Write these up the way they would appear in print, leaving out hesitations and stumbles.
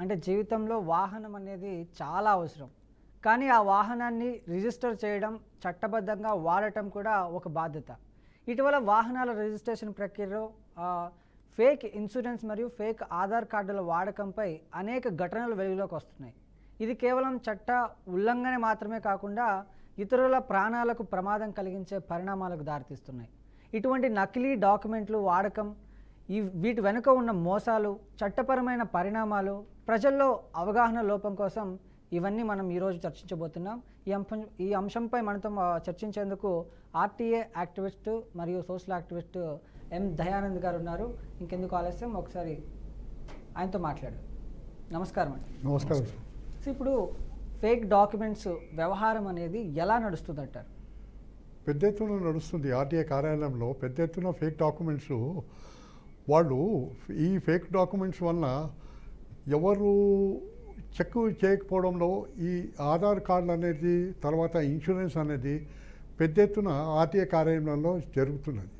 అంటే జీవితంలో వాహనం అనేది చాలా అవసరం. కానీ ఆ వాహనాన్ని రిజిస్టర్ చేయడం, చట్టబద్ధంగా వాడటం కూడా ఒక బాధ్యత. ఇటీవల వాహనాల రిజిస్ట్రేషన్ ప్రక్రియలో ఫేక్ ఇన్సూరెన్స్ మరియు ఫేక్ ఆధార్ కార్డుల వాడకంపై అనేక ఘటనలు వెలుగులోకి వస్తున్నాయి. ఇది కేవలం చట్ట ఉల్లంఘన మాత్రమే కాకుండా ఇతరుల ప్రాణాలకు ప్రమాదం కలిగించే పరిణామాలకు దారితీస్తున్నాయి. ఇటువంటి నకిలీ డాక్యుమెంట్లు వాడకం, వీటి వెనుక ఉన్న మోసాలు, చట్టపరమైన పరిణామాలు, ప్రజల్లో అవగాహన లోపం కోసం ఇవన్నీ మనం ఈరోజు చర్చించబోతున్నాం. ఈ అంశంపై మనతో చర్చించేందుకు ఆర్టీఏ యాక్టివిస్ట్ మరియు సోషల్ యాక్టివిస్ట్ ఎం దయానంద్ గారు ఉన్నారు. ఇంకెందుకు ఆలస్యం, ఒకసారి ఆయనతో మాట్లాడు. నమస్కారం అండి. నమస్కారం. ఇప్పుడు ఫేక్ డాక్యుమెంట్స్ వ్యవహారం అనేది ఎలా నడుస్తుంది అంటారు? పెద్ద ఎత్తున నడుస్తుంది. ఆర్టీఏ కార్యాలయంలో పెద్ద ఎత్తున ఫేక్ డాక్యుమెంట్స్, వాళ్ళు ఈ ఫేక్ డాక్యుమెంట్స్ వలన ఎవరు చెక్ చేయకపోవడంలో ఈ ఆధార్ కార్డులు అనేది, తర్వాత ఇన్సూరెన్స్ అనేది పెద్ద ఎత్తున ఆర్టీఏ కార్యాలయంలో జరుగుతున్నది.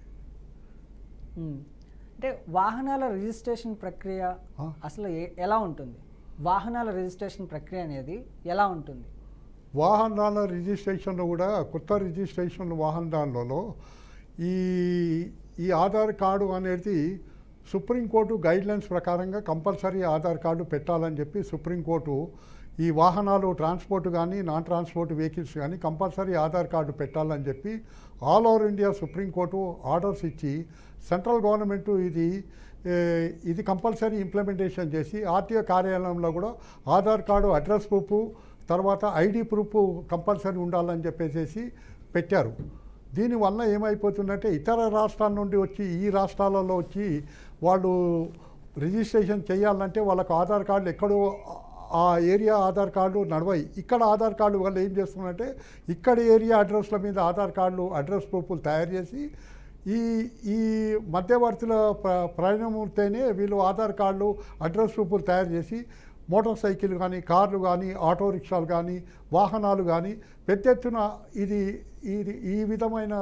అంటే వాహనాల రిజిస్ట్రేషన్ ప్రక్రియ అసలు ఎలా ఉంటుంది? వాహనాల రిజిస్ట్రేషన్ ప్రక్రియ అనేది ఎలా ఉంటుంది? వాహనాల రిజిస్ట్రేషన్లో కూడా కొత్త రిజిస్ట్రేషన్ వాహనాలలో ఈ ఆధార్ కార్డు అనేది సుప్రీంకోర్టు గైడ్లైన్స్ ప్రకారంగా కంపల్సరీ ఆధార్ కార్డు పెట్టాలని చెప్పి సుప్రీంకోర్టు ఈ వాహనాలు ట్రాన్స్పోర్ట్ కానీ నాన్ ట్రాన్స్పోర్ట్ వెహికల్స్ కానీ కంపల్సరీ ఆధార్ కార్డు పెట్టాలని చెప్పి all over India supreme court orders ఇచ్చి సెంట్రల్ గవర్నమెంట్ ఇది కంపల్సరీ ఇంప్లిమెంటేషన్ చేసి ఆర్టీఓ కార్యాలయంలో కూడా ఆధార్ కార్డు, అడ్రస్ ప్రూఫ్, తర్వాత ఐడి ప్రూఫ్ కంపల్సరీ ఉండాలని చెప్పేసి పెట్టారు. దీనివల్ల ఏమైపోతుందంటే ఇతర రాష్ట్రాల నుండి వచ్చి ఈ రాష్ట్రాలలో వచ్చి వాళ్ళు రిజిస్ట్రేషన్ చేయాలంటే వాళ్ళకు ఆధార్ కార్డులు ఎక్కడో ఆ ఏరియా ఆధార్ కార్డు నడవాయి. ఇక్కడ ఆధార్ కార్డు వాళ్ళు ఏం చేస్తున్నారంటే ఇక్కడ ఏరియా అడ్రస్ల మీద ఆధార్ కార్డులు, అడ్రస్ ప్రూఫ్లు తయారు చేసి ఈ మధ్యవర్తుల ప్రయాణమూర్తేనే వీళ్ళు ఆధార్ కార్డులు, అడ్రస్ ప్రూఫ్లు తయారు చేసి మోటార్ సైకిల్ కానీ, కార్లు కానీ, ఆటో రిక్షాలు కానీ, వాహనాలు కానీ పెద్ద ఎత్తున ఈ విధమైన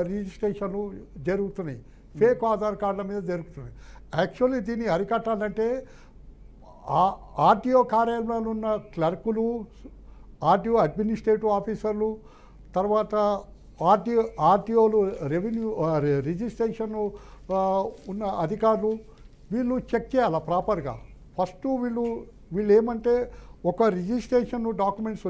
రిజిస్ట్రేషన్లు జరుగుతున్నాయి. ఫేక్ ఆధార్ కార్డుల మీద జరుగుతున్నాయి. యాక్చువల్లీ దీన్ని అరికట్టాలంటే ఆర్టీఓ కార్యాలయంలో ఉన్న క్లర్కులు, ఆర్టీఓ అడ్మినిస్ట్రేటివ్ ఆఫీసర్లు, తర్వాత ఆర్టీఓలు, రెవెన్యూ రిజిస్ట్రేషన్ ఉన్న అధికారులు వీళ్ళు చెక్ చేయాలి ప్రాపర్గా. ఫస్ట్ వీళ్ళు ఏమంటే ఒక రిజిస్ట్రేషన్ డాక్యుమెంట్స్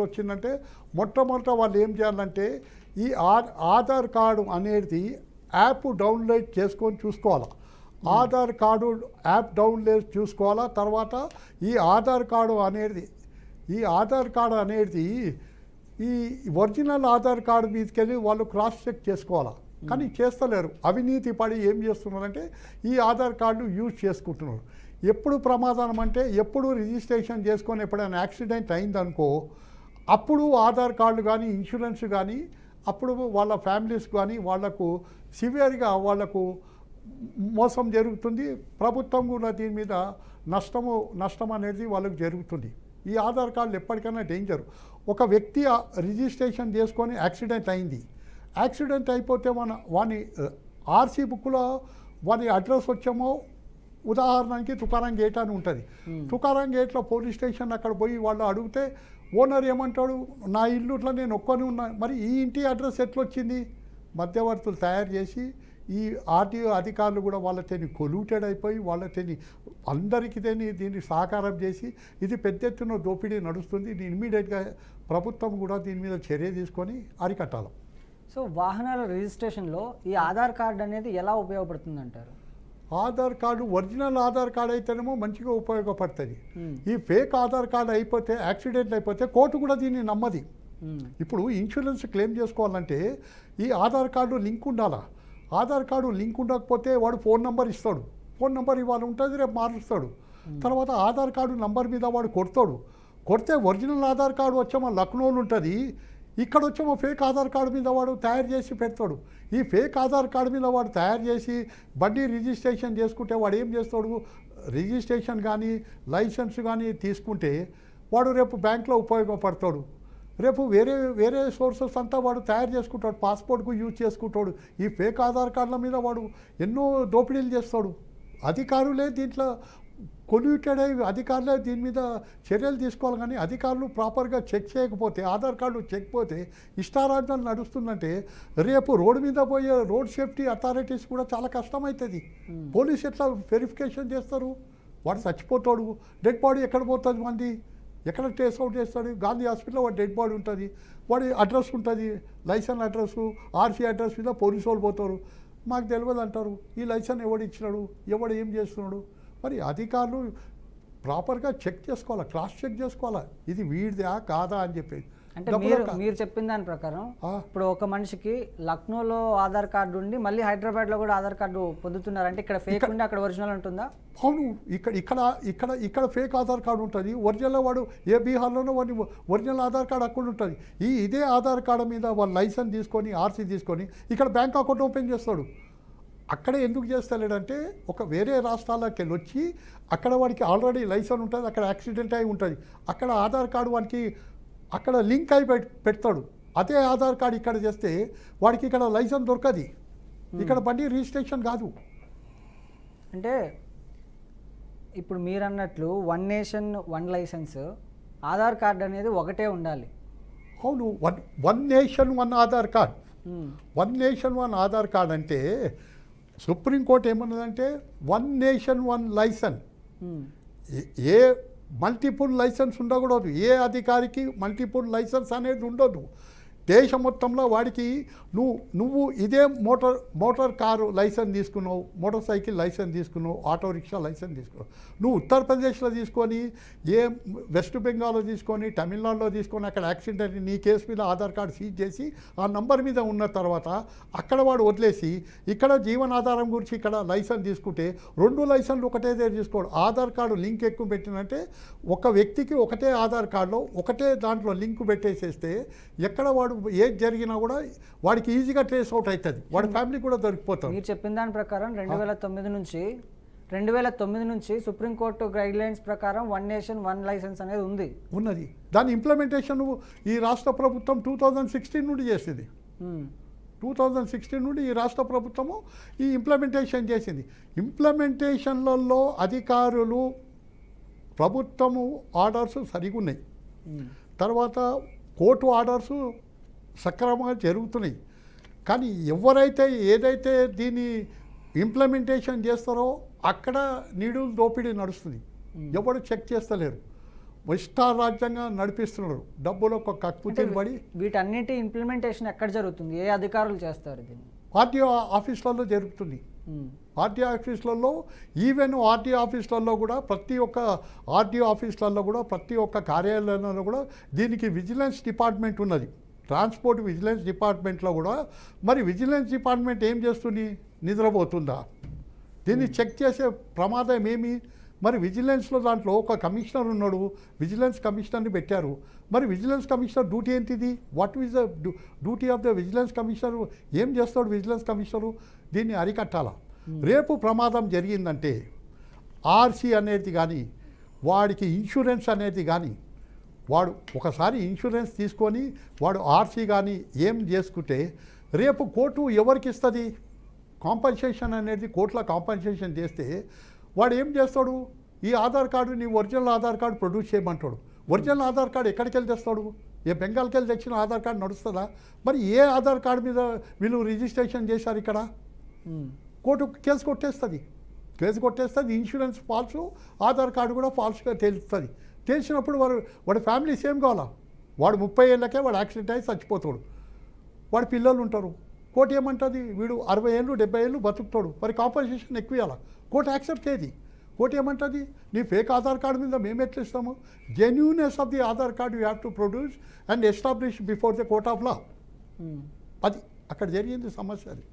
వచ్చిందంటే మొట్టమొదట వాళ్ళు ఏం చేయాలంటే ఈ ఆధార్ కార్డు అనేది యాప్ డౌన్లోడ్ చేసుకొని చూసుకోవాలి. ఆధార్ కార్డు యాప్ డౌన్లోడ్ చూసుకోవాలా. తర్వాత ఈ ఆధార్ కార్డు అనేది ఈ ఒరిజినల్ ఆధార్ కార్డు మీదకెళ్ళి వాళ్ళు క్రాస్ చెక్ చేసుకోవాలా. కానీ చేస్తలేరు. అవినీతి పడి ఏం చేస్తున్నారంటే ఈ ఆధార్ కార్డు యూజ్ చేసుకుంటున్నారు. ఎప్పుడు ప్రమాదం అంటే ఎప్పుడు రిజిస్ట్రేషన్ చేసుకొని ఎప్పుడైనా యాక్సిడెంట్ అయిందనుకో అప్పుడు ఆధార్ కార్డు కానీ, ఇన్సూరెన్స్ కానీ, అప్పుడు వాళ్ళ ఫ్యామిలీస్ కానీ వాళ్లకు సివియర్గా వాళ్లకు మోసం జరుగుతుంది. ప్రభుత్వం కూడా దీని మీద నష్టం అనేది వాళ్ళకు జరుగుతుంది. ఈ ఆధార్ కార్డులు ఎప్పటికైనా డేంజర్. ఒక వ్యక్తి రిజిస్ట్రేషన్ చేసుకొని యాక్సిడెంట్ అయింది. యాక్సిడెంట్ అయిపోతే వాని ఆర్సీ బుక్లో వాని అడ్రస్ వచ్చేమో ఉదాహరణకి తుకారాం గేట్ అని ఉంటుంది. తుకారాం గేట్లో పోలీస్ స్టేషన్ అక్కడ పోయి వాళ్ళు అడిగితే ఓనర్ ఏమంటాడు, నా ఇల్లు ఇట్లా నేను ఒక్కని ఉన్నా, మరి ఈ ఇంటి అడ్రస్ ఎట్లొచ్చింది? మధ్యవర్తులు తయారు చేసి ఈ ఆర్టీఓ అధికారులు కూడా వాళ్ళతోని కొల్యూటెడ్ అయిపోయి వాళ్ళతోని అందరికీ దీన్ని సహకారం చేసి ఇది పెద్ద ఎత్తున దోపిడీ నడుస్తుంది. ఇది ఇమ్మీడియట్గా ప్రభుత్వం కూడా దీని మీద చర్య తీసుకొని అరికట్టాలి. సో వాహనాల రిజిస్ట్రేషన్లో ఈ ఆధార్ కార్డు అనేది ఎలా ఉపయోగపడుతుంది అంటారు? Aadhaar card original Aadhaar card అయితేనేమో మంచిగా ఉపయోగపడుతుంది. ఈ ఫేక్ ఆధార్ కార్డు అయిపోతే, యాక్సిడెంట్ అయిపోతే కోర్టు కూడా దీన్ని నమ్మది. ఇప్పుడు ఇన్సూరెన్స్ క్లెయిమ్ చేసుకోవాలంటే ఈ ఆధార్ కార్డు లింక్ ఉండాలా. ఆధార్ కార్డు లింక్ ఉండకపోతే వాడు ఫోన్ నెంబర్ ఇస్తాడు. ఫోన్ నెంబర్ ఇవాళ ఉంటుంది, రేపు మారుస్తాడు. తర్వాత ఆధార్ కార్డు నంబర్ మీద వాడు కొడితే ఒరిజినల్ ఆధార్ కార్డు వచ్చేమో లక్నోలో ఉంటుంది, ఇక్కడ వచ్చేమో ఫేక్ ఆధార్ కార్డు మీద వాడు తయారు చేసి పెడతాడు. ఈ ఫేక్ ఆధార్ కార్డు మీద వాడు తయారు చేసి బండి రిజిస్ట్రేషన్ చేసుకుంటే వాడు ఏం చేస్తాడు, రిజిస్ట్రేషన్ కానీ లైసెన్స్ కానీ తీసుకుంటే వాడు రేపు బ్యాంక్లో ఉపయోగపడతాడు. రేపు వేరే వేరే సోర్సెస్ అంతా వాడు తయారు చేసుకుంటాడు, పాస్పోర్ట్కు యూజ్ చేసుకుంటాడు. ఈ ఫేక్ ఆధార్ కార్డుల మీద వాడు ఎన్నో దోపిడీలు చేస్తాడు. అధికారులే దీంట్లో కొల్యూటెడ్ అయ్యి అధికారులే దీని మీద చర్యలు తీసుకోవాలి. కానీ అధికారులు ప్రాపర్గా చెక్ చేయకపోతే, ఆధార్ కార్డు చెక్ పోతే ఇష్టారాజ్యాలు నడుస్తుందంటే రేపు రోడ్డు మీద పోయే రోడ్ సేఫ్టీ అథారిటీస్ కూడా చాలా కష్టమవుతుంది. పోలీసు ఎట్లా వెరిఫికేషన్ చేస్తారు? వాడు చచ్చిపోతాడు, డెడ్ బాడీ ఎక్కడ పోతుంది, మంది ఎక్కడ ట్రేస్ అవుట్ చేస్తాడు? గాంధీ హాస్పిటల్లో వాడు డెడ్ బాడీ ఉంటుంది, వాడి అడ్రస్ ఉంటుంది, లైసెన్స్ అడ్రస్, ఆర్సీ అడ్రస్ మీద పోలీసు వాళ్ళు పోతారు. మాకు తెలియదు అంటారు. ఈ లైసెన్స్ ఎవడు ఇచ్చినాడు, ఎవడు ఏం చేస్తున్నాడు? మరి అధికారులు ప్రాపర్గా చెక్ చేసుకోవాలా, క్రాస్ చెక్ చేసుకోవాలా, ఇది వీడిదా కాదా అని చెప్పి. అంటే మీరు చెప్పిన దాని ప్రకారం ఇప్పుడు ఒక మనిషికి లక్నోలో ఆధార్ కార్డు ఉండి మళ్ళీ హైదరాబాద్లో కూడా ఆధార్ కార్డు పొందుతున్నారు అంటే ఇక్కడ ఫేక్ ఉండి అక్కడ ఒరిజినల్ ఉంటుందా? అవును, ఇక్కడ ఫేక్ ఆధార్ కార్డు ఉంటుంది, ఒరిజినల్ వాడు ఏ బీహార్లోనో వాడి ఒరిజినల్ ఆధార్ కార్డు అక్కడ ఉంటుంది. ఇదే ఆధార్ కార్డు మీద వాళ్ళు లైసెన్స్ తీసుకొని, ఆర్సీ తీసుకొని ఇక్కడ బ్యాంక్ అకౌంట్ ఓపెన్ చేస్తాడు. అక్కడే ఎందుకు చేస్తలేడంటే ఒక వేరే రాష్ట్రాలకు వెళ్ళి వచ్చి అక్కడ వాడికి ఆల్రెడీ లైసెన్స్ ఉంటుంది, అక్కడ యాక్సిడెంట్ అయి ఉంటుంది, అక్కడ ఆధార్ కార్డు వాడికి అక్కడ లింక్ అయి పెడతాడు. అదే ఆధార్ కార్డు ఇక్కడ చేస్తే వాడికి ఇక్కడ లైసెన్స్ దొరకది, ఇక్కడ బండి రిజిస్ట్రేషన్ కాదు. అంటే ఇప్పుడు మీరు అన్నట్లు one nation one licence, Aadhaar card అనేది ఒకటే ఉండాలి. అవును, one nation one Aadhaar card. One nation one Aadhaar card అంటే సుప్రీంకోర్టు ఏమన్నదంటే వన్ నేషన్ వన్ లైసెన్స్. ఏ మల్టిపుల్ లైసెన్స్ ఉండకూడదు, ఏ అధికారికి మల్టిపుల్ లైసెన్స్ అనేది ఉండదు. దేశం మొత్తంలో వాడికి నువ్వు ఇదే మోటార్ కారు లైసెన్స్ తీసుకున్నావు, మోటార్ సైకిల్ లైసెన్స్ తీసుకున్నావు, ఆటో రిక్షా లైసెన్స్ తీసుకున్నావు, నువ్వు ఉత్తరప్రదేశ్లో తీసుకొని, ఏ వెస్ట్ బెంగాల్లో తీసుకొని, తమిళనాడులో తీసుకొని అక్కడ యాక్సిడెంట్ నీ కేసు మీద ఆధార్ కార్డు సీజ్ చేసి ఆ నంబర్ మీద ఉన్న తర్వాత అక్కడ వాడు వదిలేసి ఇక్కడ జీవనాధారం గురించి ఇక్కడ లైసెన్స్ తీసుకుంటే రెండు లైసెన్లు ఒకటే దగ్గర తీసుకోడు. ఆధార్ కార్డు లింక్ ఎక్కువ పెట్టినంటే ఒక వ్యక్తికి ఒకటే ఆధార్ కార్డులో ఒకటే దాంట్లో లింక్ పెట్టేసేస్తే ఎక్కడ వాడు ఏది జరిగినా కూడా వాడికి ఈజీగా ట్రేస్ అవుట్ అవుతుంది, వాడి ఫ్యామిలీ కూడా దొరికిపోతారు. మీరు చెప్పిన దాని ప్రకారం 2009 నుంచి సుప్రీంకోర్టు గైడ్ లైన్స్ ప్రకారం వన్ నేషన్ వన్ లైసెన్స్ అనేది ఉన్నది. దాని ఇంప్లిమెంటేషన్ ఈ రాష్ట్ర ప్రభుత్వం 2016 నుండి చేసింది. 2016 నుండి ఈ రాష్ట్ర ప్రభుత్వము ఈ ఇంప్లిమెంటేషన్ చేసింది. ఇంప్లిమెంటేషన్లలో అధికారులు ప్రభుత్వము ఆర్డర్స్ సరిగా ఉన్నాయి, తర్వాత కోర్టు ఆర్డర్స్ సక్రమంగా జరుగుతున్నాయి. కానీ ఎవరైతే ఏదైతే దీన్ని ఇంప్లిమెంటేషన్ చేస్తారో అక్కడ నీడులు దోపిడీ నడుస్తుంది, ఎవరు చెక్ చేస్తలేరు, ఇష్టారాజ్యంగా నడిపిస్తున్నారు, డబ్బులు ఒక కక్కుతిని పడి. వీటన్నిటి ఇంప్లిమెంటేషన్ ఎక్కడ జరుగుతుంది, ఏ అధికారులు చేస్తారు దీన్ని? ఆర్టీఓ ఆఫీసులలో జరుగుతుంది. ఆర్టీఓ ఆఫీసులలో, ఈవెన్ ఆర్టీఓ ఆఫీసులలో కూడా ప్రతి ఒక్క ఆర్టీఓ ఆఫీసులలో కూడా ప్రతి ఒక్క కార్యాలయంలో కూడా దీనికి విజిలెన్స్ డిపార్ట్మెంట్ ఉన్నది. ట్రాన్స్పోర్ట్ విజిలెన్స్ డిపార్ట్మెంట్లో కూడా మరి విజిలెన్స్ డిపార్ట్మెంట్ ఏం చేస్తుంది, నిద్రపోతుందా? దీన్ని చెక్ చేసే ప్రమాదం ఏమి? మరి విజిలెన్స్లో దాంట్లో ఒక కమిషనర్ ఉన్నాడు, విజిలెన్స్ కమిషనర్ని పెట్టారు. మరి విజిలెన్స్ కమిషనర్ డ్యూటీ ఏంటిది? What is the duty of the vigilance commissioner? ఏం చేస్తాడు విజిలెన్స్ కమిషనరు? దీన్ని అరికట్టాల. రేపు ప్రమాదం జరిగిందంటే ఆర్సీ అనేది కానీ, వాడికి ఇన్సూరెన్స్ అనేది కానీ, వాడు ఒకసారి ఇన్సూరెన్స్ తీసుకొని వాడు ఆర్సీ కానీ ఏం చేసుకుంటే రేపు కోర్టు ఎవరికి ఇస్తుంది? కాంపన్సేషన్ అనేది కోర్టులో కాంపన్సేషన్ చేస్తే వాడు ఏం చేస్తాడు? ఈ ఆధార్ కార్డు, నీ ఒరిజినల్ ఆధార్ కార్డు ప్రొడ్యూస్ చేయమంటాడు. ఒరిజినల్ ఆధార్ కార్డు ఎక్కడికి వెళ్ళి తెస్తాడు? ఏ బెంగాల్కి వెళ్ళి తెచ్చిన ఆధార్ కార్డు నడుస్తుందా? మరి ఏ ఆధార్ కార్డు మీద వీళ్ళు రిజిస్ట్రేషన్ చేశారు ఇక్కడ? కోర్టు కేసు కొట్టేస్తుంది. ఇన్సూరెన్స్ ఫాల్స్, ఆధార్ కార్డు కూడా ఫాల్స్గా తెలుస్తుంది. తెలిసినప్పుడు వాడి ఫ్యామిలీ సేమ్ కావాలా? వాడు 30 ఏళ్ళకే వాడు యాక్సిడెంట్ అయ్యి చచ్చిపోతాడు, వాడి పిల్లలు ఉంటారు. కోర్టు ఏమంటుంది? వీడు 60 ఏళ్ళు 70 ఏళ్ళు బతుకుతాడు, మరి కాంపన్సేషన్ ఎక్కువ ఇవ్వాలా? Court accept చేయది. కోర్టు ఏమంటుంది? నీ ఫేక్ ఆధార్ కార్డు మీద మేము ఎట్లా ఇస్తాము? Genuineness of the Aadhaar card you have to produce and establish before the court of law. అది అక్కడ జరిగింది సమస్య. అది